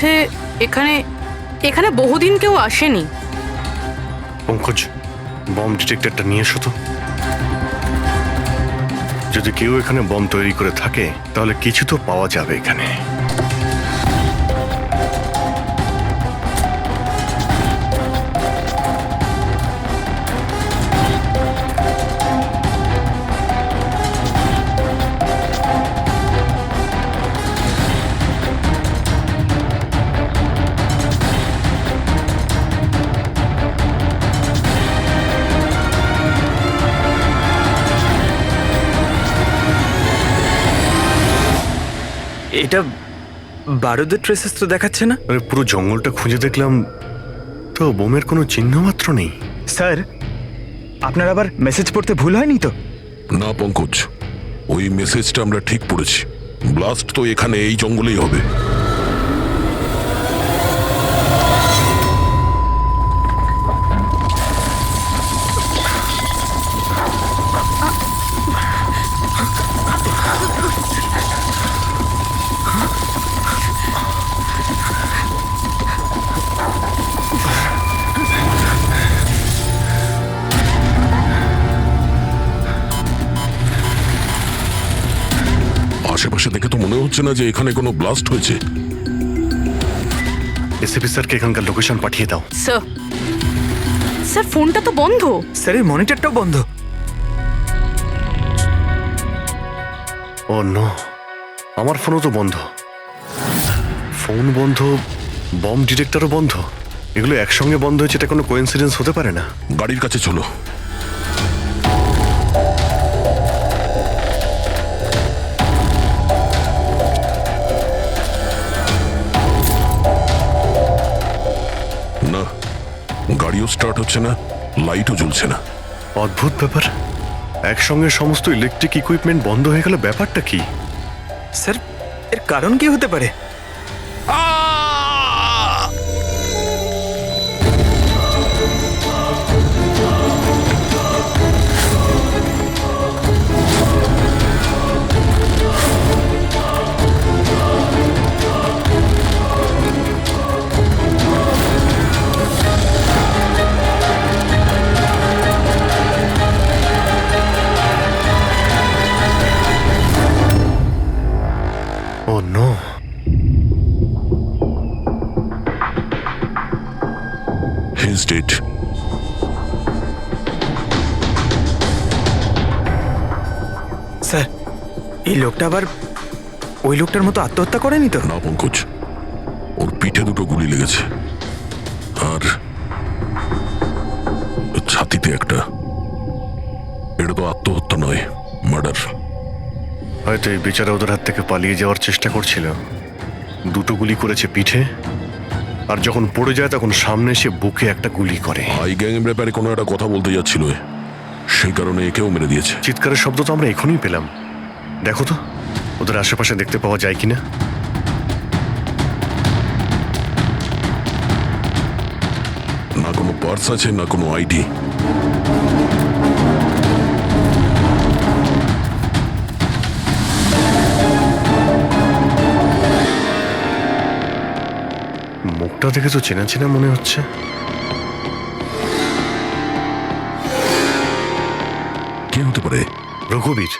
হচ্ছে এখানে এখানে বহুদিন কেউ আসেনি। পঙ্কজ, বম ডিটেক্টরটা নিয়ে এসো তো। যদি কেউ এখানে বম তৈরি করে থাকে তাহলে কিছু তো পাওয়া যাবে এখানে। এটা বারুদের ট্রেসেস তো দেখাচ্ছে না। আরে পুরো জঙ্গলটা খুঁজে দেখলাম তো বোমের কোনো চিহ্ন মাত্র নেই। স্যার, আপনার আবার মেসেজ পড়তে ভুল হয়নি তো? না পঙ্কজ, ওই মেসেজটা আমরা ঠিক পড়েছি। ব্লাস্ট তো এখানে এই জঙ্গলেই হবে। আশেপাশে দেখে তো মনে হচ্ছে না যে এখানে কোনো ব্লাস্ট হয়েছে। এসিপি স্যারকে এখানকার লোকেশন পাঠিয়ে দাও। স্যার, স্যার ফোনটা তো বন্ধ। স্যারের মনিটরটাও বন্ধ। ও নো, আমার ফোনও তো বন্ধ। ফোন বন্ধ, বম ডিটেক্টরও বন্ধ। এগুলো একসঙ্গে বন্ধ হয়েছে, এটা কোনো কোইন্সিডেন্স হতে পারে না। গাড়ির কাছে চলো। না, গাড়িও স্টার্ট হচ্ছে না, লাইটও জ্বলছে না। অদ্ভুত ব্যাপার, একসঙ্গে সমস্ত ইলেকট্রিক ইকুইপমেন্ট বন্ধ হয়ে গেল, ব্যাপারটা কি? স্যার, এর কারণ কি হতে পারে? ও নো, He's dead. স্যার, এই লোকটা আবার ওই লোকটার মতো আত্মহত্যা করেনি তো? না পঙ্কজ, ওর পিঠে দুটো গুলি লেগেছে আর ছাতিতে একটা। এটা তো আত্মহত্যা নয়, মার্ডার। হয়তো এই বেচারা ওদের হাত থেকে পালিয়ে যাওয়ার চেষ্টা করছিল। দুটো গুলি করেছে পিঠে, আর যখন পড়ে যায় তখন সামনে এসে বুকে একটা গুলি করে। আই গ্যাং এর ব্যাপারে কোনো একটা কথা বলতে যাচ্ছিল, সেই কারণে একেও মেরে দিয়েছে। চিৎকারের শব্দ তো আমরা এখনই পেলাম। দেখো তো ওদের আশেপাশে দেখতে পাওয়া যায় কিনা। না কোনো পার্স আছে, না কোনো আইডি। মুখটা দেখে তো চেনা চেনা মনে হচ্ছে। কে হতে পারে? রঘুবীর,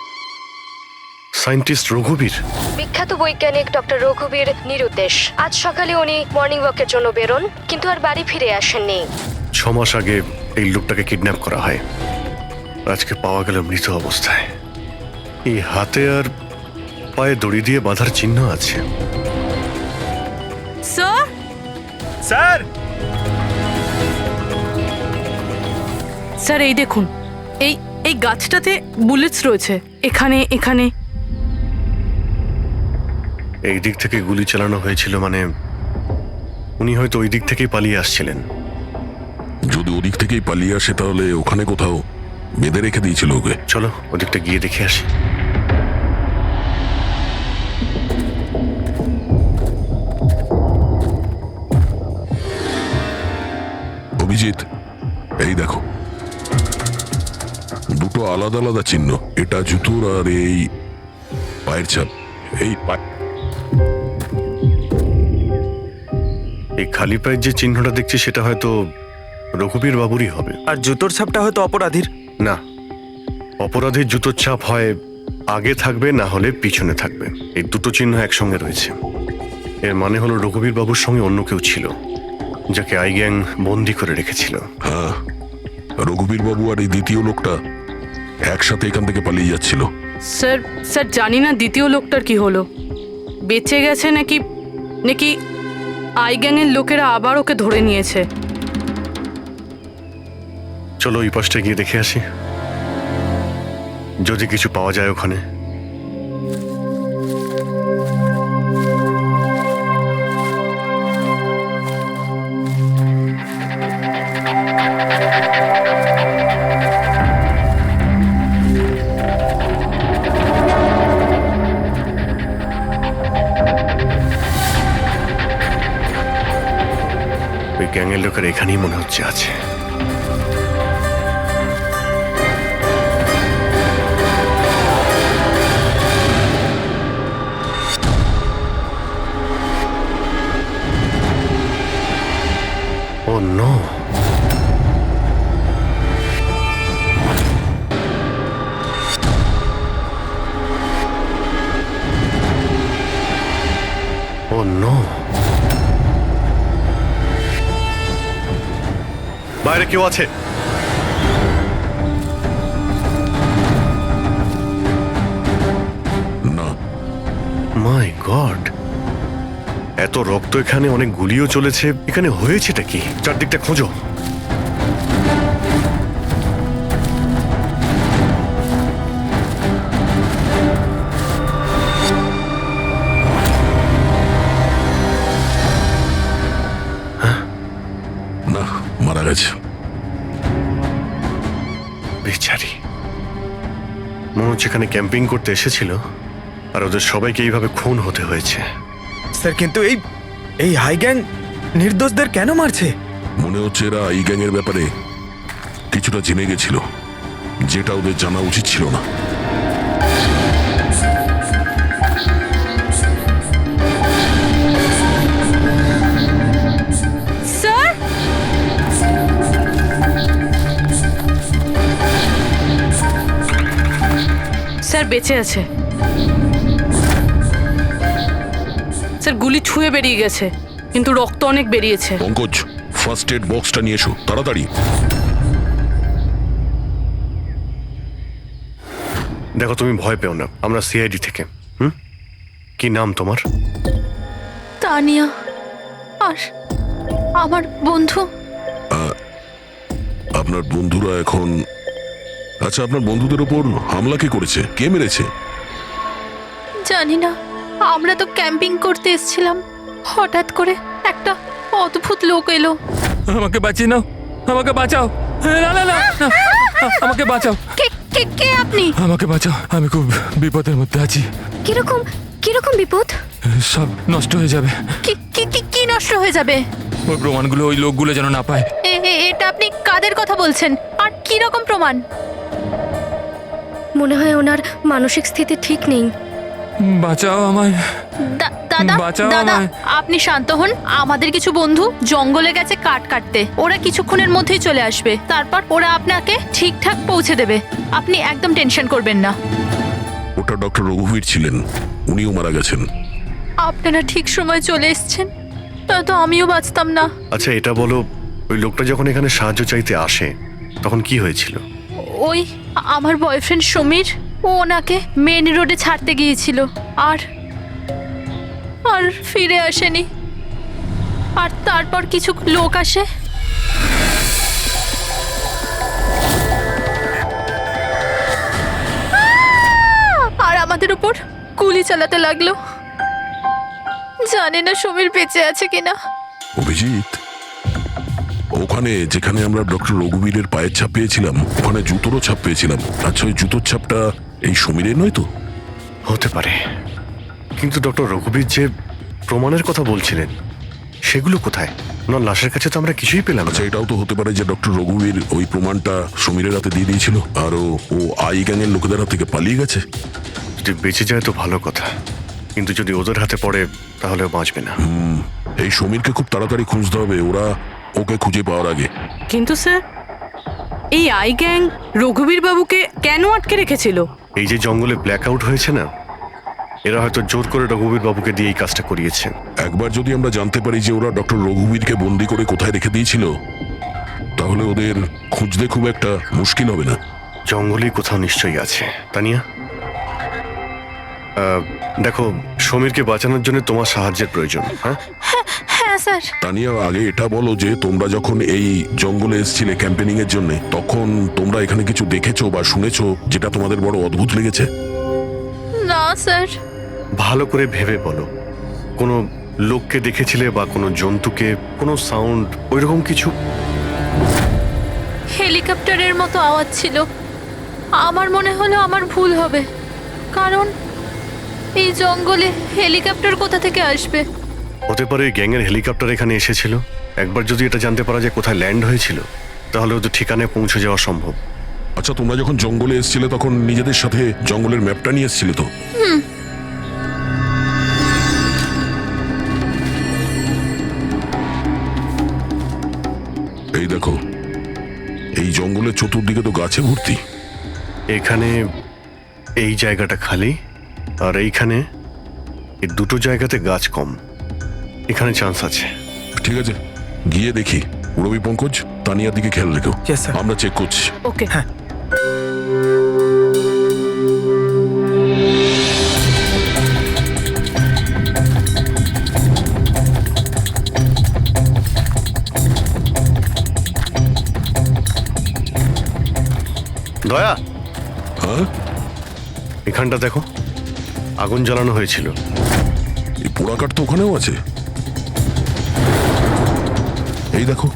সায়েন্টিস্ট রঘুবীর। বিখ্যাত বৈজ্ঞানিক ডক্টর রঘুবীর নিরুদ্দেশ। আজ সকালে উনি মর্নিং ওয়াকের জন্য বেরোন, কিন্তু আর বাড়ি ফিরে আসেননি। 6 মাস আগে এই লোকটাকে কিডন্যাপ করা হয়, আজকে পাওয়া গেল মৃত অবস্থায়। এই হাতে আর পায়ে দড়ি দিয়ে বাঁধার চিহ্ন আছে। স্যার, স্যার, স্যার এই দেখুন, এই এই গাছটাতে বুলেটস রয়েছে। এখানে এখানে এই দিক থেকে গুলি চালানো হয়েছিল, মানে উনি হয়তো ওই দিক থেকেই পালিয়ে আসছিলেন। যদি ওদিক থেকেই পালিয়ে আসে তাহলে ওখানে কোথাও বেঁধে রেখে দিয়েছিল ওকে। চলো ওদিকটা গিয়ে দেখে আসি। অভিজিৎ, এই দেখো, দুটো আলাদা আলাদা চিহ্ন। এটা জুতোর আর এই পায়ের ছাপ। এই এই খালি পায়ের যে চিহ্নটা দেখছি সেটা হয়তো রঘুবীর বাবুরই হবে। আর জুতোর ছাপটা হয়তো অপরাধীর। না, অপরাধীর জুতোর ছাপ হয় আগে থাকবে, না হলে পিছনে থাকবে। এই দুটো চিহ্ন একসঙ্গে রয়েছে। এর মানে হলো রঘুবীর বাবুর সঙ্গে অন্য কেউ ছিল, যাকে আই গ্যাং বন্দি করে রেখেছিল। হ্যাঁ, রঘুবীর বাবু আর এই দ্বিতীয় লোকটা একসাথে এখান থেকে পালিয়ে যাচ্ছিল। স্যার স্যার জানি না দ্বিতীয় লোকটার কি হলো, বেঁচে গেছে নাকি নাকি আই গ্যাংয়ের লোকেরা আবার ওকে ধরে নিয়েছে। চলো ওই পাশটা গিয়ে দেখে আসি, যদি কিছু পাওয়া যায় ওখানে। ওই গ্যাংয়ের লোকের এখানেই মনে হচ্ছে আছে। Oh no! Oh no! বাইরে কেউ আছে? না, মাই গড, এত রক্ত এখানে, অনেক গুলিও চলেছে। এখানে হয়েছেটা কি? চারদিকটা খোঁজো। না, মারা গেছে। বেচারি, মনে হচ্ছে এখানে ক্যাম্পিং করতে এসেছিল আর ওদের সবাইকে এইভাবে খুন হতে হয়েছে। স্যার কিন্তু এই এই হাই গ্যাং নির্দোষদের কেন মারছে? মনে হচ্ছে এরা এই গ্যাংয়ের ব্যাপারে কিছুটা জেনে গেছিল, যেটা ওদের জানা উচিত ছিল না। স্যার স্যার বেঁচে আছে। স্যার গুলি ছুঁয়ে বেরিয়ে গেছে, কিন্তু রক্ত অনেক বেরিয়েছে। পঙ্কজ, ফার্স্ট এড বক্সটা নিয়ে এসো তাড়াতাড়ি। দেখো, তুমি ভয় পেও না, আমরা সিআইডি থেকে। কি নাম তোমার? তানিয়া। আর আমার বন্ধু। আপনার বন্ধুরা এখন... আচ্ছা, আপনার বন্ধুদের ওপর হামলা কে করেছে? কে মেরেছে? জানি না, আমরা তো ক্যাম্পিং করতে এসেছিলাম, হঠাৎ করে একটা অদ্ভুত লোক এলো। আমাকে বাঁচিয়ে নাও, আমাকে বাঁচাও। না না না না, আমাকে বাঁচাও, কে কে কে আপনি? আমাকে বাঁচাও, আমি খুব বিপদের মধ্যে আছি। কিরকম কিরকম বিপদ? সব নষ্ট হয়ে যাবে। কি কি কি কি নষ্ট হয়ে যাবে? ওই প্রমাণগুলো ওই লোকগুলো যেন না পায়। এটা আপনি কাদের কথা বলছেন? আর কি রকম প্রমাণ? মনে হয় ওনার মানসিক স্থিতি ঠিক নেই। বাঁচাও আমায়, দাদা বাঁচাও দাদা, আমায়। আপনি শান্ত হন। আমাদের কিছু বন্ধু জঙ্গলে গেছে কাঠ কাটতে, ওরা কিছুক্ষণের মধ্যেই চলে আসবে। তারপর ওরা আপনাকে ঠিকঠাক পৌঁছে দেবে, আপনি একদম টেনশন করবেন না। ওটা ডক্টর রঘুবীর ছিলেন, উনিও মারা গেছেন। আপনারা ঠিক সময় চলে এসেছেন, তো আমিও বাঁচতাম না। আচ্ছা এটা বলো, ওই লোকটা যখন এখানে সাহায্য চাইতে আসে তখন কি হয়েছিল? ওই আমার বয়ফ্রেন্ড সমীর, ও ওনাকে মেন রোডে ছাড়তে গিয়েছিল, আর আর ফিরে আসেনি। আর তারপর কিছু লোক আসে, আর আমাদের উপর গুলি চালাতে লাগলো। জানি না সমীর বেঁচে আছে কিনা। অভিজিৎ, ওখানে যেখানে আমরা ডক্টর রঘুবীরের পায়ের ছাপ পেয়েছিলাম, ওখানে জুতোরও ছাপ পেয়েছিলাম। আচ্ছা, ওই জুতোর ছাপটা এই সমীরের নয় তো? হতে পারে, কিন্তু ডক্টর রঘুবীর যে প্রমাণের কথা বলছিলেন সেগুলো কোথায়? ওনার লাশের কাছে তো আমরা কিছুই পেলাম না। আচ্ছা, এটাও তো হতে পারে যে ডক্টর রঘুবীর ওই প্রমাণটা সমীরের হাতে দিয়ে দিয়েছিল, আর ও আই গ্যাংয়ের লোকেদের হাত থেকে পালিয়ে গেছে। যদি বেঁচে যায় তো ভালো কথা, কিন্তু যদি ওদের হাতে পড়ে তাহলে বাঁচবে না। এই সমীরকে খুব তাড়াতাড়ি খুঁজতে হবে, ওরা ওকে খুঁজে পাওয়ার আগে। কিন্তু স্যার, এই আই গ্যাং রঘুবীর বাবুকে কেন আটকে রেখেছিল? এই যে জঙ্গলে ব্ল্যাক আউট হয়েছে না, এরা হয়তো জোর করে রঘুবীর বাবুকে দিয়ে এই কাজটা করিয়েছে। একবার যদি আমরা জানতে পারি যে ওরা ডক্টর রঘুবীরকে বন্দি করে কোথায় রেখে দিয়েছিল, তাহলে ওদের খুঁজতে খুব একটা মুশকিল হবে না। জঙ্গলেই কোথাও নিশ্চয়ই আছে। তানিয়া, দেখো, সমীরকে বাঁচানোর জন্য তোমার সাহায্যের প্রয়োজন। হ্যাঁ, হ্যাঁ স্যার। তানিয়া, আগে এটা বলো যে তোমরা যখন এই জঙ্গলে এসেছিলে ক্যাম্পেনিং এর জন্য, তখন তোমরা এখানে কিছু দেখেছো বা শুনেছো যেটা তোমাদের বড় অদ্ভুত লেগেছে? না স্যার। ভালো করে ভেবে বলো, কোনো লোককে দেখেছিলে বা কোনো জন্তুকে, কোনো সাউন্ড, ওইরকম কিছু? হেলিকপ্টারের মতো আওয়াজ ছিল। আমার মনে হলো আমার ভুল হবে, কারণ এই জঙ্গলে হেলিকপ্টার কোথা থেকে আসবে? হতে পারে গ্যাংয়ের হেলিকপ্টার এখানে এসেছিল। একবার যদি এটা জানতে পারা যায় কোথায় ল্যান্ড হয়েছিল, তাহলে ওদের ঠিকানায় পৌঁছে যাওয়া সম্ভব। আচ্ছা, তোমরা যখন জঙ্গলে এসেছিলে তখন নিজেদের সাথে জঙ্গলের ম্যাপটা নিয়ে এসেছিলে তো? এই দেখো, এই জঙ্গলের চতুর্দিকে তো গাছে ভর্তি। এখানে এই জায়গাটা খালি, আর এইখানে এই দুটো জায়গাতে গাছ কম। এখানে চান্স আছে। ঠিক আছে, গিয়ে দেখি। রবি, পঙ্কজ, তানিয়ার দিকে খেয়াল রেখো। Yes, sir. আমরা চেক করছি। ওকে। দয়া, হ্যাঁ, এখানটা দেখো, আগুন জ্বালানো হয়েছিল। এই পোড়াকাঠ তো ওখানেও আছে। এই দেখো,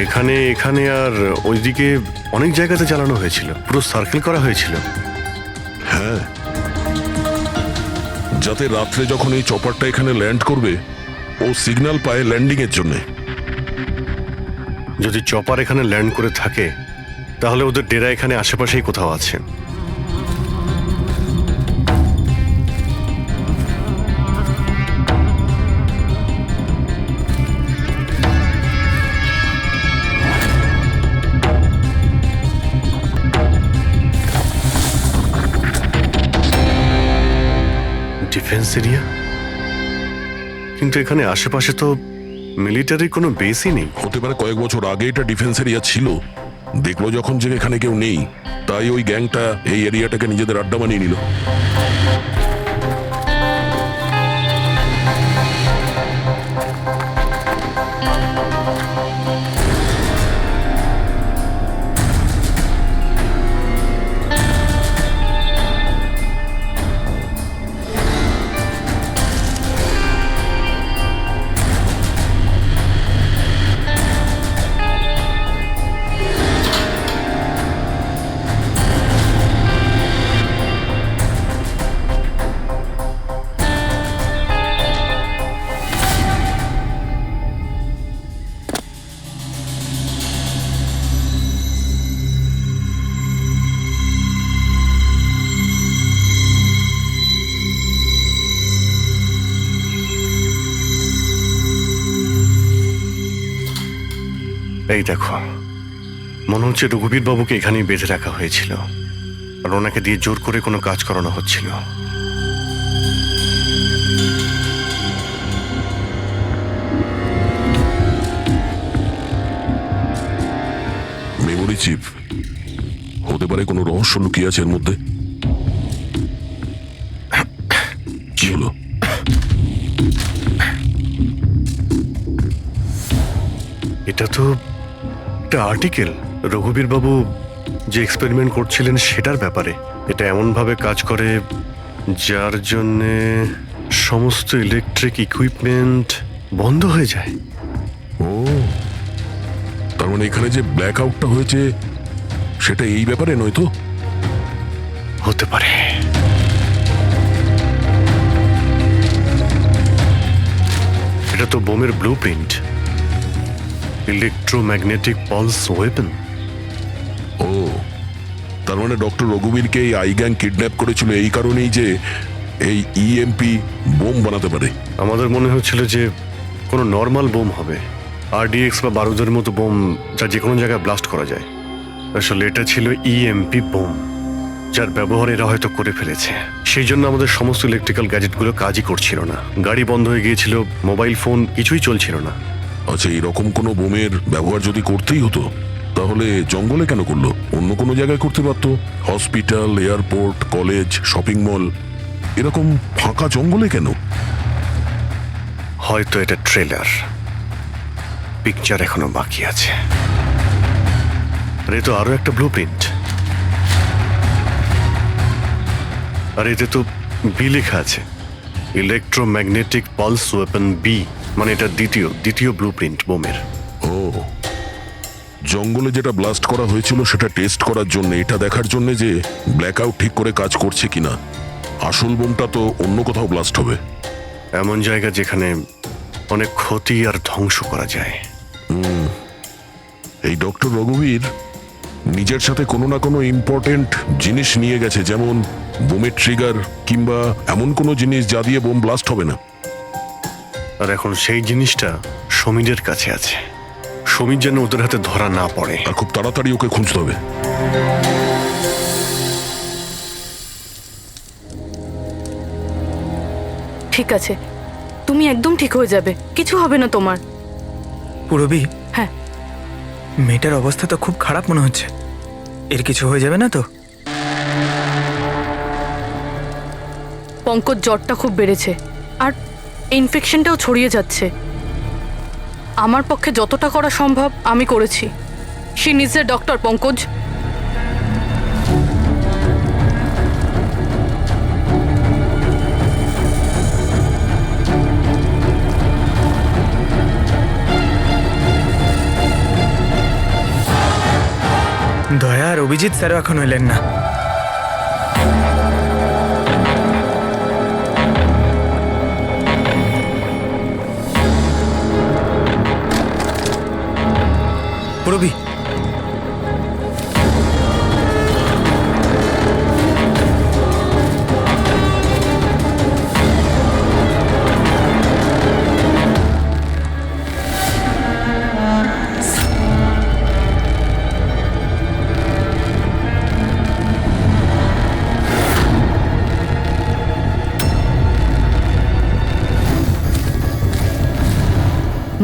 এখানে, এখানে আর ওইদিকে অনেক জায়গাতে জ্বালানো হয়েছিল। পুরো সার্কেল করা হয়েছিল। হ্যাঁ, যাতে রাত্রে যখন এই চপারটা এখানে ল্যান্ড করবে, ও সিগন্যাল পায় ল্যান্ডিং এর জন্য। যদি চপার এখানে ল্যান্ড করে থাকে, তাহলে ওদের ডেরা এখানে আশেপাশেই কোথাও আছে। ডিফেন্স এরিয়া, কিন্তু এখানে আশেপাশে তো মিলিটারি কোনো বেসই নেই। হতে পারে কয়েক বছর আগে এটা ডিফেন্স এরিয়া ছিল। দেখলো যখন যে এখানে কেউ নেই, তাই ওই গ্যাংটা এই এরিয়াটাকে নিজেদের আড্ডা বানিয়ে নিল। এই দেখো, মনে হচ্ছে রঘুবীর বাবুকে এখানেই বেঁধে রাখা হয়েছিল, আর ওনাকে দিয়ে জোর করে কোনো কাজ করানো হচ্ছিল। মেমোরি চিপ হতে পারে, কোনো রহস্য লুকিয়ে আছে এর মধ্যে। কি হলো? এটা তো একটা আর্টিকেল, রঘুবীর বাবু যে এক্সপেরিমেন্ট করছিলেন সেটার ব্যাপারে। এটা এমনভাবে কাজ করে যার জন্যে সমস্ত ইলেকট্রিক ইকুইপমেন্ট বন্ধ হয়ে যায়। ও, তার মানে এখানে যে ব্ল্যাক আউটটা হয়েছে সেটা এই ব্যাপারে নয় তো? হতে পারে। এটা তো বোমের blueprint, electromagnetic pulse weapon. ও, তার মানে ডক্টর রঘুবীরকে এই আই গ্যাং কিডন্যাপ করেছিল এই কারণেই যে এই ইএমপি বোম বানাতে পারে। আমাদের মনে হচ্ছিল যে কোনো নর্মাল বোম হবে, আরডিএক্স বা বারুদের মতো বোম যা যে কোনো জায়গায় ব্লাস্ট করা যায়। আসলে এটা ছিল ইএমপি বোম, যার ব্যবহার এরা হয়তো করে ফেলেছে। সেই জন্য আমাদের সমস্ত ইলেকট্রিক্যাল গ্যাজেটগুলো কাজই করছিল না, গাড়ি বন্ধ হয়ে গিয়েছিল, মোবাইল ফোন কিছুই চলছিল না। আচ্ছা, এরকম কোনো বোমের ব্যবহার যদি করতেই হতো তাহলে জঙ্গলে কেন করলো? অন্য কোনো জায়গায় করতে পারতো, hospital, airport, college, shopping mall, এরকম ফাঁকা জঙ্গলে কেন? হয়তো এটা ট্রেলার, পিকচার এখনো বাকি আছে। আর এ তো আরো একটা ব্লু প্রিন্ট, আর এতে তো বি লেখা আছে, ইলেকট্রোম্যাগনেটিক পালস ওয়েপন বি, মানে এটা দ্বিতীয় ব্লু প্রিন্ট বোমের। ও, জঙ্গলে যেটা ব্লাস্ট করা হয়েছিল সেটা টেস্ট করার জন্য, এটা দেখার জন্য যে ব্ল্যাকআউট ঠিক করে কাজ করছে কিনা। আসল বোমটা তো অন্য কোথাও ব্লাস্ট হবে। এমন জায়গা যেখানে অনেক ক্ষতি আর ধ্বংস করা যায়। এই ডক্টর রঘুবীর নিজের সাথে কোনো না কোনো ইম্পর্টেন্ট জিনিস নিয়ে গেছে, যেমন বোমের ট্রিগার কিংবা এমন কোনো জিনিস যা দিয়ে বোম ব্লাস্ট হবে না। আর এখন সেই জিনিসটা সমীরের কাছে আছে। সমীর যেন ওদের হাতে ধরা না পড়ে। আর খুব তাড়াতাড়ি ওকে খুঁজতে হবে। ঠিক আছে, তুমি একদম ঠিক হয়ে যাবে, কিছু হবে না তোমার। পুরবি, হ্যাঁ, মেয়েটার অবস্থা তো খুব খারাপ মনে হচ্ছে। এর কিছু হয়ে যাবে না তো? পঙ্কজ জ্বরটা খুব বেড়েছে আর ইনফেকশনটাও ছড়িয়ে যাচ্ছে। আমার পক্ষে যতটা করা সম্ভব আমি করেছি। She needs a doctor, Pankaj. দয়া আর অভিজিৎ স্যারও এখন এলেন না। পুরবি,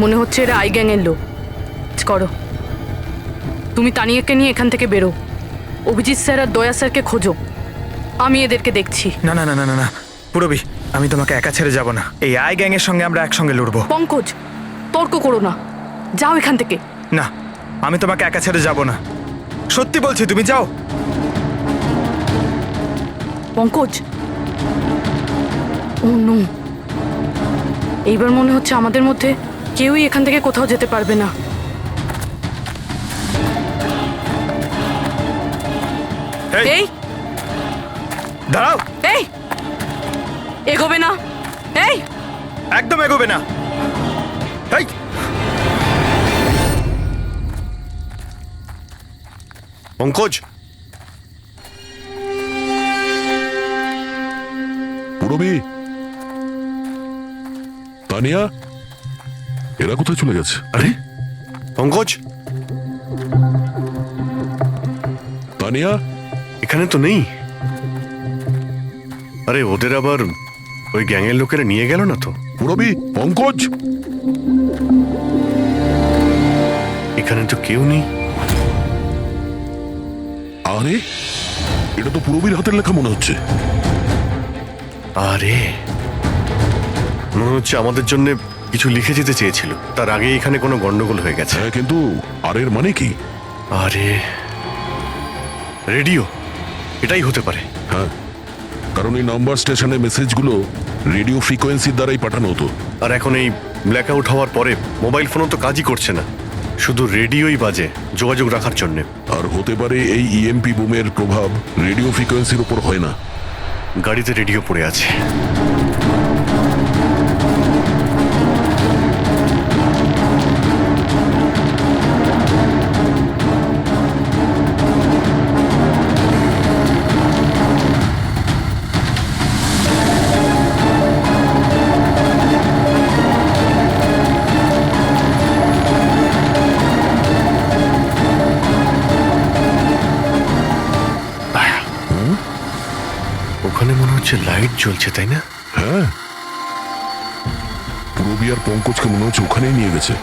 মনে হচ্ছে এরা আই গ্যাংয়ের লোক। করো, তুমি তানিয়াকে নিয়ে এখান থেকে বেরো। অভিজিৎ স্যার আর দয়া স্যারকে খোঁজো, আমি এদেরকে দেখছি। না না না না না না পুরবি, আমি তোমাকে একা ছেড়ে যাব না। এই আই গ্যাংয়ের সঙ্গে আমরা একসঙ্গে লড়বো। পঙ্কজ, তর্ক করো না, যাও এখান থেকে। না, আমি তোমাকে একা ছেড়ে যাব না, সত্যি বলছি, তুমি যাও। পঙ্কজ, ও নো, এইবার মনে হচ্ছে আমাদের মধ্যে কেউই এখান থেকে কোথাও যেতে পারবে না। এই দাঁড়াও, এই এগোবে না, এই একদম এগোবে না। এই, পঙ্কজ, পুরবি, তানিয়া, এরা কোথায় চলে গেছে? আরে পঙ্কজ, তানিয়া, এখানে তো নেই। আরে ওদের আবার ওই গ্যাংয়ের লোকেরা নিয়ে গেল না তো? পুরবি, পঙ্কজ, এখানে তো কেউ নেই। আরে এটা তো পুরবির হাতের লেখা মনে হচ্ছে। আরে মনে হচ্ছে আমাদের জন্য কিছু লিখে যেতে চেয়েছিল, তার আগে এখানে কোনো গন্ডগোল হয়ে গেছে। হ্যাঁ, কিন্তু আর এর মানে কি? আরে রেডিও, এটাই হতে পারে। হ্যাঁ, কারণ এই নাম্বার স্টেশনে মেসেজগুলো রেডিও ফ্রিকোয়েন্সির দ্বারাই পাঠানো হতো। আর এখন এই ব্ল্যাকআউট হওয়ার পরে মোবাইল ফোনও তো কাজই করছে না, শুধু রেডিওই বাজে যোগাযোগ রাখার জন্যে। আর হতে পারে এই ইএমপি বুমের প্রভাব রেডিও ফ্রিকোয়েন্সির উপর হয় না। গাড়িতে রেডিও পড়ে আছে। হচ্ছে লাইট জ্বলছে, তাই না? হ্যাঁ, পূরবী আর পঙ্কজকে মনে হচ্ছে ওখানেই নিয়ে গেছে।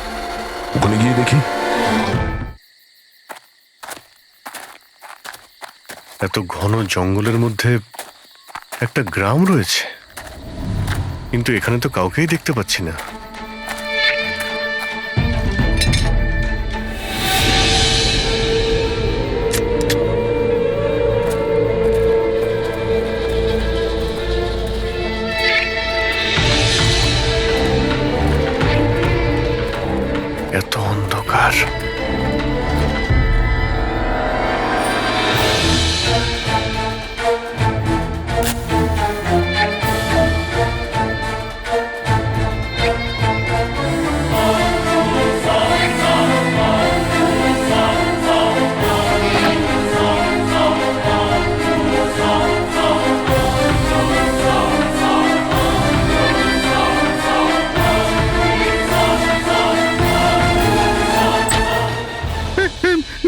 ওখানে গিয়ে দেখি। এত ঘন জঙ্গলের মধ্যে একটা গ্রাম রয়েছে, কিন্তু এখানে তো কাউকেই দেখতে পাচ্ছি না। এত অন্ধকার।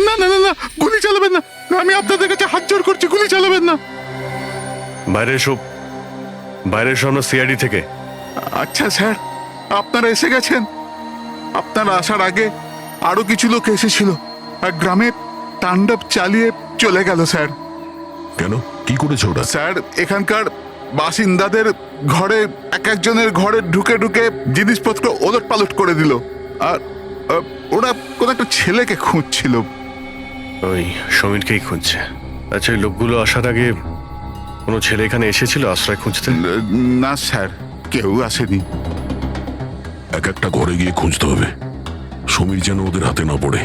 না না না না, গুলি চালাবেন না। আমি আপনাদের কাছে হাত জোড় করছি, গুলি চালাবেন না। বাইরে এসো, বাইরে এসো, আমরা সিআইডি থেকে। আচ্ছা স্যার, আপনারা এসে গেছেন। আপনারা আসার আগে আরো কিছু লোক এসেছিল আর গ্রামে তাণ্ডব চালিয়ে চলে গেল স্যার। কেন, কি করেছে ওরা? স্যার, এখানকার বাসিন্দাদের ঘরে এক একজনের ঘরে ঢুকে ঢুকে জিনিসপত্র ওলট পালট করে দিল। আর ওরা কোন একটা ছেলেকে খুঁজছিল। ওই সমীরকেই খুঁজছে। আচ্ছা, ওই লোকগুলো আসার আগে কোনো ছেলে এখানে এসেছিল আশ্রয় খুঁজতে? না স্যার, কেউ আসেনি। এক একটা ঘরে গিয়ে খুঁজতে হবে, সমীর যেন ওদের হাতে না পড়ে।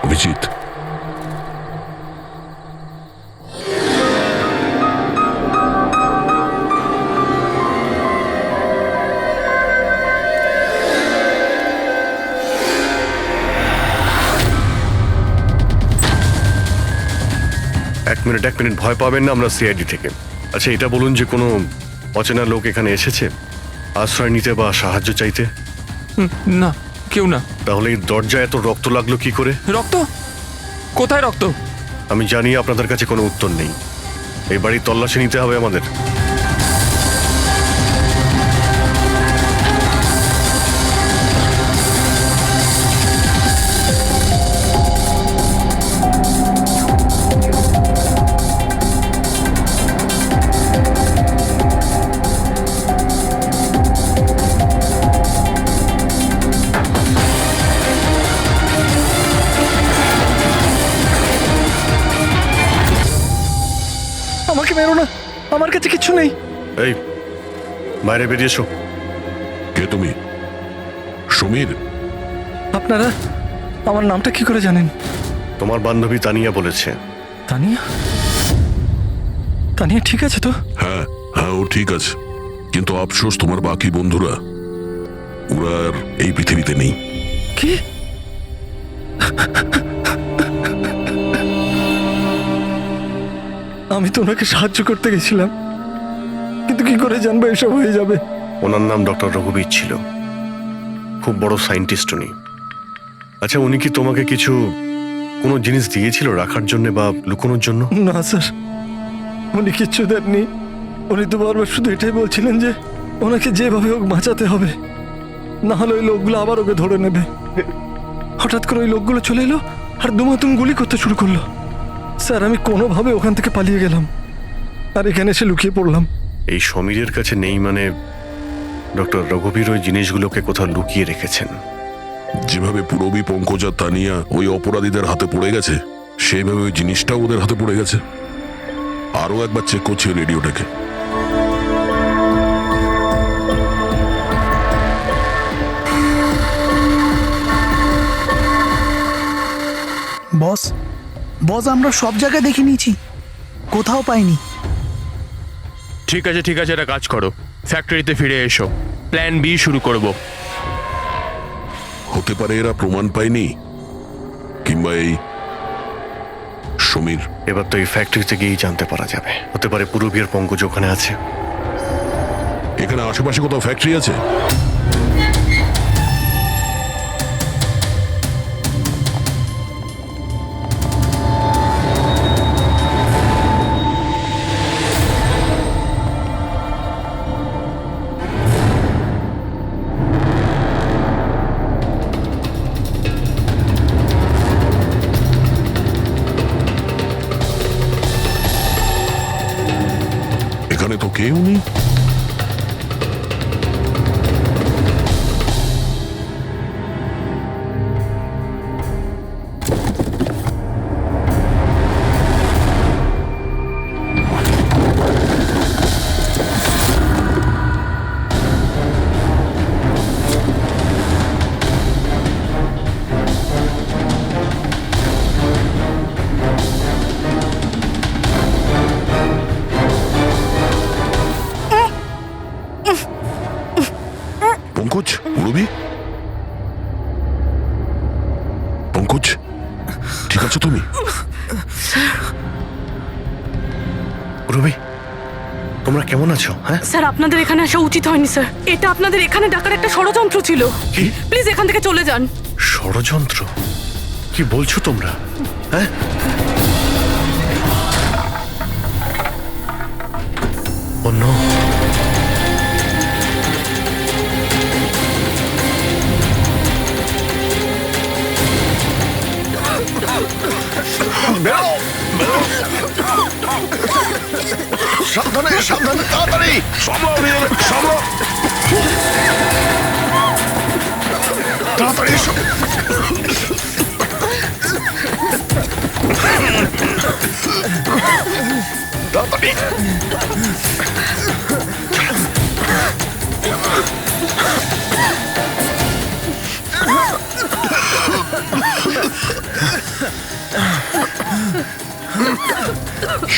অভিজিৎ, এক মিনিট, ভয় পাবেন না, আমরা সিআইডি থেকে। আচ্ছা, এটা বলুন যে কোনো অচেনা লোক এখানে এসেছে আশ্রয় নিতে বা সাহায্য চাইতে? না, কেউ না। তাহলে এই দরজায় এত রক্ত লাগলো কি করে? রক্ত? কোথায় রক্ত? আমি জানি আপনাদের কাছে কোনো উত্তর নেই। এই বাড়ির তল্লাশি নিতে হবে আমাদের। আমাকে মেরো না, আমার কাছে কিছু নেই। এই, বাইরে বেরিয়ে এসো। কে তুমি? সমীর? আপনারা আমার নামটা কি করে জানেন? তোমার বান্ধবী তানিয়া বলেছে। তানিয়া? তানিয়া ঠিক আছে তো? হ্যাঁ হ্যাঁ, ও ঠিক আছে, কিন্তু আফসোস তোমার বাকি বন্ধুরা ওরা আর এই পৃথিবীতে নেই। কি? আমি তো ওনাকে সাহায্য করতে গেছিলাম, কিন্তু কি করে জানবো এসব হয়ে যাবে? ওনার নাম ডক্টর রঘুবীর ছিল, খুব বড় সায়েন্টিস্ট উনি। আচ্ছা, উনি কি তোমাকে কিছু কোনো জিনিস দিয়েছিল রাখার জন্য বা লুকোনোর জন্য? না স্যার, উনি কিচ্ছু দেননি। উনি তো বারবার শুধু এটাই বলছিলেন যে ওনাকে যেভাবে হোক বাঁচাতে হবে, না হলে ওই লোকগুলো আবার ওকে ধরে নেবে। হঠাৎ করে ওই লোকগুলো চলে এলো আর দুমাতুম গুলি করতে শুরু করলো। স্যার, আমি কোনোভাবে ওখান থেকে পালিয়ে গেলাম আর এখানে এসে লুকিয়ে পড়লাম। এই সমীরের কাছে নেই মানে ডক্টর রঘুবীর ওই জিনিসগুলোকে কোথাও লুকিয়ে রেখেছেন। যেভাবে পূরবী, পঙ্কজ আর তানিয়া ওই অপরাধীদের হাতে পড়ে গেছে, সেইভাবে ওই জিনিসটাও ওদের হাতে পড়ে গেছে। আরো একবার চেক করছি রেডিওটাকে। বস, বস, আমরা সব জায়গায় দেখে নিয়েছি, কোথাও পাইনি। ঠিক আছে, এটা কাজ করো, ফ্যাক্টরিতে ফিরে এসো, প্ল্যান বি শুরু করব। হতে পারে এরা প্রমাণ পায়নি, কিংবা এই সমীর। এবার তো এই ফ্যাক্টরিতে গিয়েই জানতে পারা যাবে। হতে পারে পূরবী আর পঙ্কজ ওখানে আছে। এখানে আশেপাশে কোথাও ফ্যাক্টরি আছে? এখানে তো কেউ নেই। পঙ্কজ, রবি, পঙ্কজ, ঠিক আছো তুমি? রবি, তোমরা কেমন আছো? হ্যাঁ স্যার, আপনাদের এখানে আসা উচিত হয়নি স্যার। এটা আপনাদের এখানে ডাকার একটা ষড়যন্ত্র ছিল। কি? প্লিজ এখান থেকে চলে যান। ষড়যন্ত্র? কি বলছো তোমরা? হ্যাঁ, অন্য সাবধানে, সাবধানে, তাড়াতাড়ি তাড়াতাড়ি এসো। তাড়াতাড়ি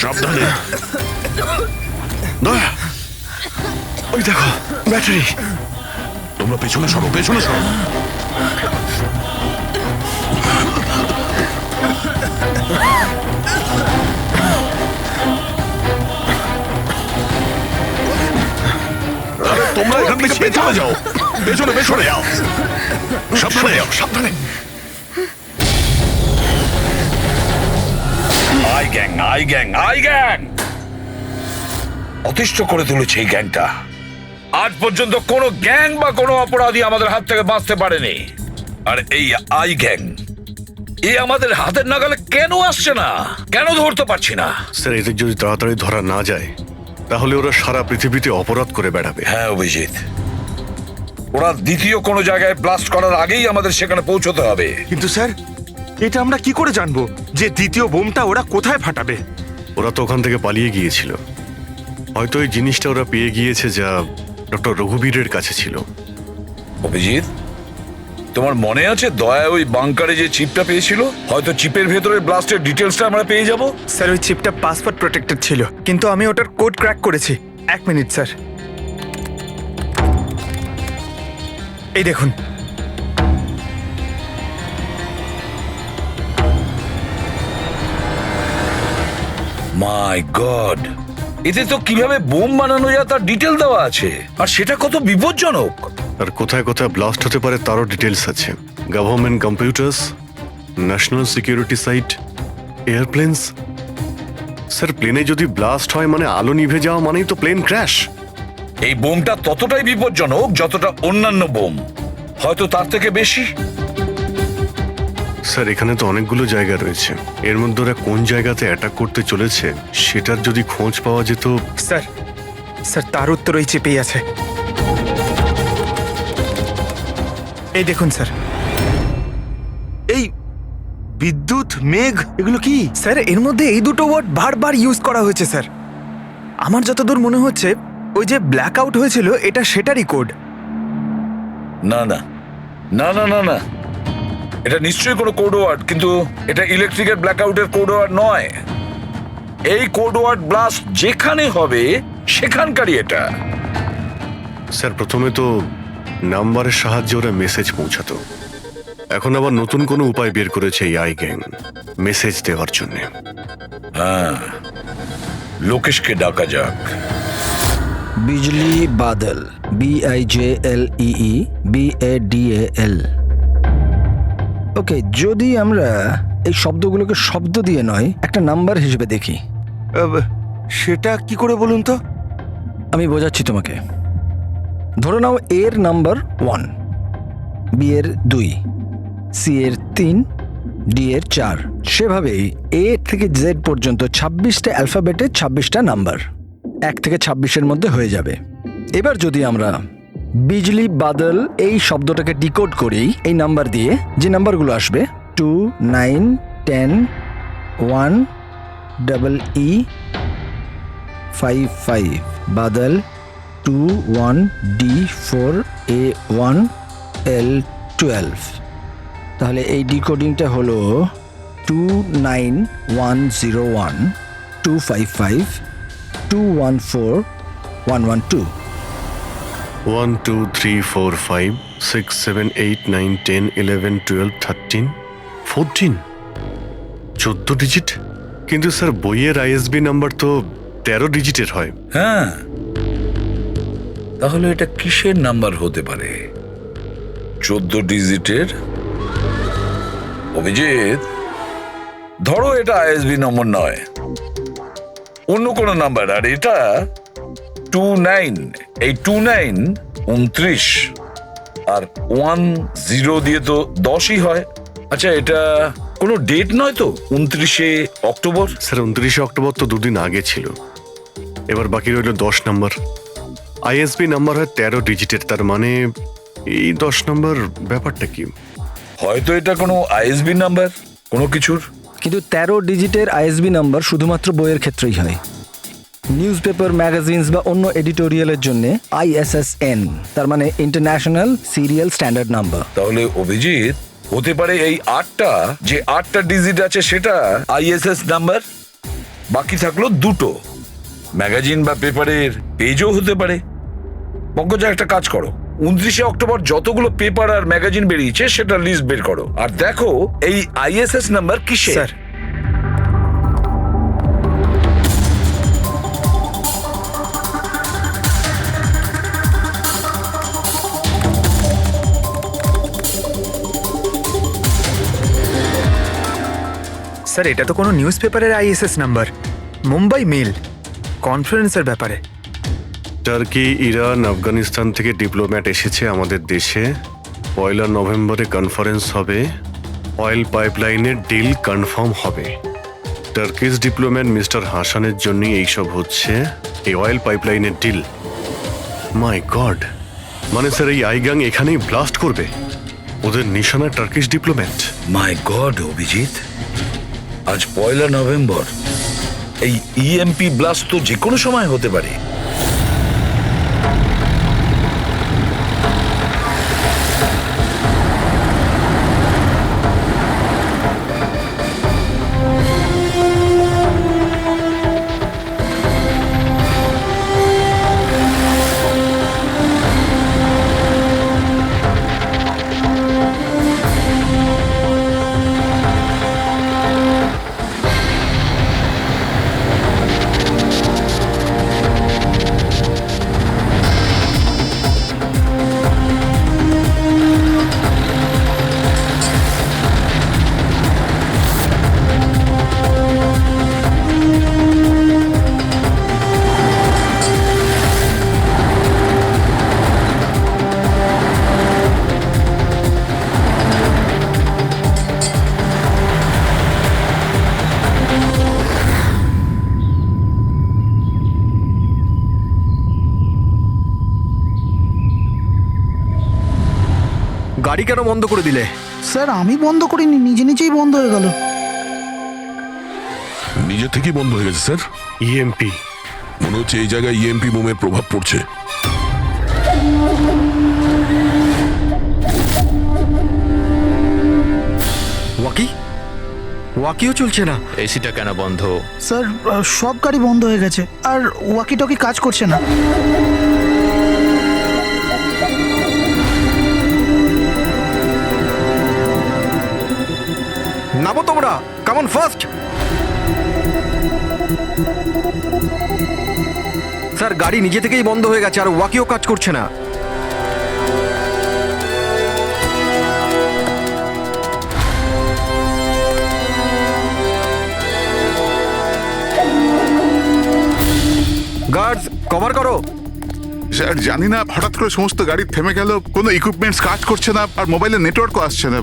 সাবধানে। দয়া, ওই দেখো ব্যাটারি। তোমরা পেছনে সরো, পেছনে সরো। তোমরা এখান থেকে পেছনে যাও, পেছনে পেছনে যাও। সাবধানে যাও, সাবধানে। আই গ্যাং অতিষ্ঠ করে তুলেছে এই গ্যাংটা। আজ পর্যন্ত কোনো গ্যাং বা কোনো অপরাধী আমাদের হাত থেকে বাঁচতে পারেনি। আর এই আই গ্যাং এ আমাদের হাতের নাগালে কেন আসছে না? কেন ধরতে পারছি না? স্যার, এদের যদি তাড়াতাড়ি ধরা না যায় তাহলে ওরা সারা পৃথিবীতে অপরাধ করে বেড়াবে। হ্যাঁ অভিজিৎ, ওরা দ্বিতীয় কোনো জায়গায় ব্লাস্ট করার আগেই আমাদের সেখানে পৌঁছতে হবে। কিন্তু স্যার, এটা আমরা কি করে জানবো যে দ্বিতীয় বোমটা ওরা কোথায় ফাটাবে? ওরা তো ওখান থেকে পালিয়ে গিয়েছিল। হয়তো এই জিনিসটা ওরা পেয়ে গিয়েছে যা ডক্টর রঘুবীরের কাছে ছিল। অভিজিৎ, তোমার মনে আছে দয়া ওই বাংকারে যে চিপটা পেয়েছিল? হয়তো চিপের ভেতরে ব্লাস্টের ডিটেলসটা আমরা পেয়ে যাব। স্যার, ওই চিপটা পাসওয়ার্ড প্রোটেক্টেড ছিল, কিন্তু আমি ওটার কোড ক্র্যাক করেছি। 1 মিনিট স্যার, এই দেখুন। মাই গড, এতে তো কিভাবে বোম বানানো যায় তার ডিটেল দেওয়া আছে, আর সেটা কত বিপজ্জনক। আর কোথায় কোথায় ব্লাস্ট হতে পারে তারও ডিটেলস আছে। Government computers, national security site, airplanes. Sir, প্লেনে যদি ব্লাস্ট হয় মানে আলো নিভে যাওয়া মানেই তো প্লেন ক্র্যাশ। এই বোমটা ততটাই বিপজ্জনক যতটা অন্যান্য বোম, হয়তো তার থেকে বেশি। স্যার, এখানে তো অনেকগুলো জায়গা রয়েছে। এর মধ্যে ওরা কোন জায়গাতে অ্যাটাক করতে চলেছে সেটার যদি খোঁজ পাওয়া যেত। স্যার, স্যার তার উত্তর ওই চিপেই আছে। এই দেখুন স্যার, এই বিদ্যুৎ, মেঘ, এগুলো কি? স্যার, এর মধ্যে এই দুটো ওয়ার্ড বারবার ইউজ করা হয়েছে স্যার। আমার যতদূর মনে হচ্ছে ওই যে ব্ল্যাক আউট হয়েছিল এটা সেটারই কোড। না না না না না না, এটা নিশ্চয়ই কোনো কোড ওয়ার্ড, কিন্তু এটা ইলেকট্রিকের ব্ল্যাকআউটের কোড ওয়ার্ড নয়। এই কোড ওয়ার্ড ব্লাস্ট যেখানে হবে সেখানকারই এটা। স্যার, প্রথমে তো নাম্বারের সাহায্যে ওরা মেসেজ পৌঁছাতো। এখন আবার নতুন কোনো উপায় বের করেছে এই আই গ্যাং মেসেজ দেওয়ার জন্য। হ্যাঁ, লোকেশকে ডাকা যাক। বিজলি বাদল, BIJLEE BADAL। ওকে, যদি আমরা এই শব্দগুলোকে শব্দ দিয়ে নয় একটা নাম্বার হিসেবে দেখি। সেটা কি করে বলুন তো? আমি বোঝাচ্ছি তোমাকে। ধরে নাও এর নাম্বার 1, বি এর 2, সি এর 3, ডি এর 4। সেভাবেই এ থেকে জেড পর্যন্ত 26টা অ্যালফাবেটে 26টা নাম্বার 1 থেকে 26-এর মধ্যে হয়ে যাবে। এবার যদি আমরা বিজলি বাদল এই শব্দটাকে ডিকোড করি এই নাম্বার দিয়ে, যে নাম্বারগুলো আসবে 2, 9, 10, 1, EE 5, 5, বাদল 2, 1, D4, A1, L12। তাহলে এই ডিকোডিংটা হলো 29101 255 214 112। 1 2 3 4 5 6 7 8 9 10 11 12 13 14 14 ডিজিট। কিন্তু স্যার বইয়ের আইএসবি নাম্বার তো 13 ডিজিটের হয়। হ্যাঁ, তাহলে এটা কিসের নাম্বার হতে পারে? 14 ডিজিটের? অভিজিৎ, ধরো এটা আইএসবি নম্বর নয়, অন্য কোনো নাম্বার। আর এটা 29, এই 29 29 আর 10 দিয়ে তো 10ই হয়। আচ্ছা, এটা কোনো ডেট নয় তো? 29শে অক্টোবর? স্যার 29শে অক্টোবর তো দুদিন আগে ছিল। এবার বাকি রইল 10 নাম্বার। আইএসবি নাম্বার হয় 13 ডিজিটের, তার মানে এই 10 নাম্বার ব্যাপারটা কি? হয়তো এটা কোনো আইএসবি নাম্বার কোনো কিছুর। কিন্তু 13 ডিজিটের আইএসবি নাম্বার শুধুমাত্র বইয়ের ক্ষেত্রেই হয়। নিউজ পেপার, ম্যাগাজিনস বা অন্য এডিটোরিয়ালের জন্য ISSN, তার মানে ইন্টারন্যাশনাল সিরিয়াল স্ট্যান্ডার্ড নাম্বার। তাহলে অভিজিৎ, হতে পারে এই 8টা ডিজিট আছে সেটা ISS নাম্বার, বাকি থাকলো 2টো। ম্যাগাজিন বা পেপারের পেজও হতে পারে। পঙ্কজা, একটা কাজ করো, 29শে অক্টোবর যতগুলো পেপার আর ম্যাগাজিন বেরিয়েছে সেটা লিস্ট বের করো, আর দেখো এই ISS নাম্বার কিসের। স্যার, স্যার এটা তো কোনো নিউজ পেপারের ISS নাম্বার, মুম্বাই মেল, কনফারেন্সের ব্যাপারে। টার্কি, ইরান, আফগানিস্তান থেকে ডিপ্লোম্যাট এসেছে আমাদের দেশে। 1 নভেম্বরে কনফারেন্স হবে, অয়েল পাইপলাইনের ডিল কনফার্ম হবে। টার্কিশ ডিপ্লোম্যাট মিস্টার হাসানের জন্যই এইসব হচ্ছে, এই অয়েল পাইপলাইনের ডিল। মাই গড, মানে স্যার এই আইগাং এখানেই ব্লাস্ট করবে? ওদের নিশানা টার্কিশ ডিপ্লোম্যাট। মাই গড অভিজিৎ, আজ 1 নভেম্বর। এই EMP ব্লাস্ট তো যে কোনো সময় হতে পারে। গাড়ি কেন বন্ধ করে দিলে? স্যার আমি বন্ধ করিনি, নিজে নিজেই বন্ধ হয়ে গেল। নিজে থেকেই বন্ধ হয়ে গেছে স্যার। EMP মনে হচ্ছে এই জায়গায় EMP বোমের প্রভাব পড়ছে। ওয়াকিও চলছে না। এসিটা কেন বন্ধ? স্যার সব গাড়ি বন্ধ হয়ে গেছে, আর ওয়াকি টকি কাজ করছে না। নামো তোমরা, কামন ফার্স্ট। স্যার গাড়ি নিজে থেকেই বন্ধ হয়ে গেছে আর ওয়াকিও কাজ করছে না। গার্ডস কভার করো। স্যার জানি না হঠাৎ করে সমস্ত গাড়ি থেমে গেল, কোনো ইকুইপমেন্টস কাজ করছে না আর মোবাইলের নেটওয়ার্কও আসছে না।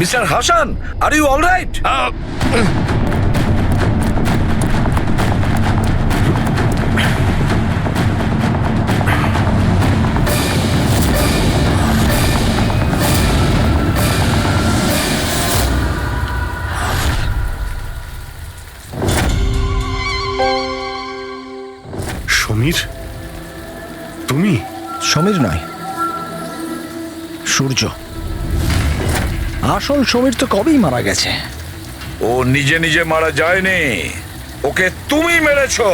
Mister Hasan, are you all right? Sameer, তুমি? সমীর নয়, সূর্য। আসল সমীর তো কবেই মারা গেছে। ও নিজে নিজে মারা যায়নি, ওকে তুমি মেরেছো,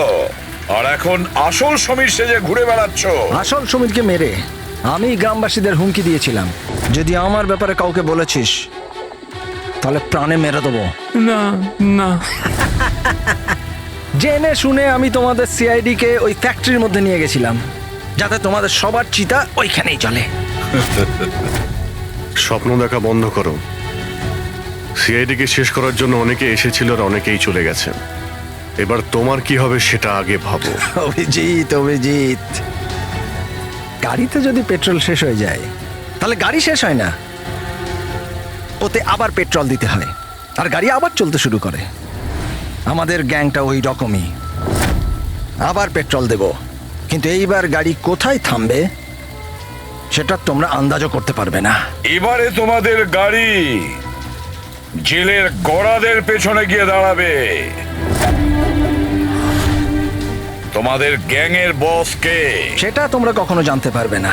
আর এখন আসল সমীর সেজে ঘুরে বেড়াচ্ছ। আসল সমীরকে মেরে আমি গ্রামবাসীদের হুমকি দিয়েছিলাম, যদি আমার ব্যাপারে কাউকে বলেছিস তাহলে প্রাণে মেরে দেবো। না না, জেনে শুনে আমি তোমাদের সিআইডি কে ওই ফ্যাক্টরির মধ্যে নিয়ে গেছিলাম, যাতে তোমাদের সবার চিতা ওইখানেই চলে। স্বপ্ন দেখা বন্ধ করো। সিআইডিকে শেষ করার জন্য অনেকে এসেছিল আর অনেকেই চলে গেছে। এবার তোমার কি হবে সেটা আগে ভাবো। অভিজিৎ, অভিজিৎ, গাড়িতে যদি পেট্রোল শেষ হয়ে যায় তাহলে গাড়ি শেষ হয় না, ওতে আবার পেট্রোল দিতে হয় আর গাড়ি আবার চলতে শুরু করে। আমাদের গ্যাংটা ওই রকমই, আবার পেট্রোল দেব, কিন্তু এইবার গাড়ি কোথায় থামবে সেটা তোমরা আন্দাজও করতে পারবে না। এবারে তোমাদের গাড়ি জেলের গড়াদের পেছনে গিয়ে দাঁড়াবে। তোমাদের গ্যাংয়ের বস কে সেটা তোমরা কখনো জানতে পারবে না।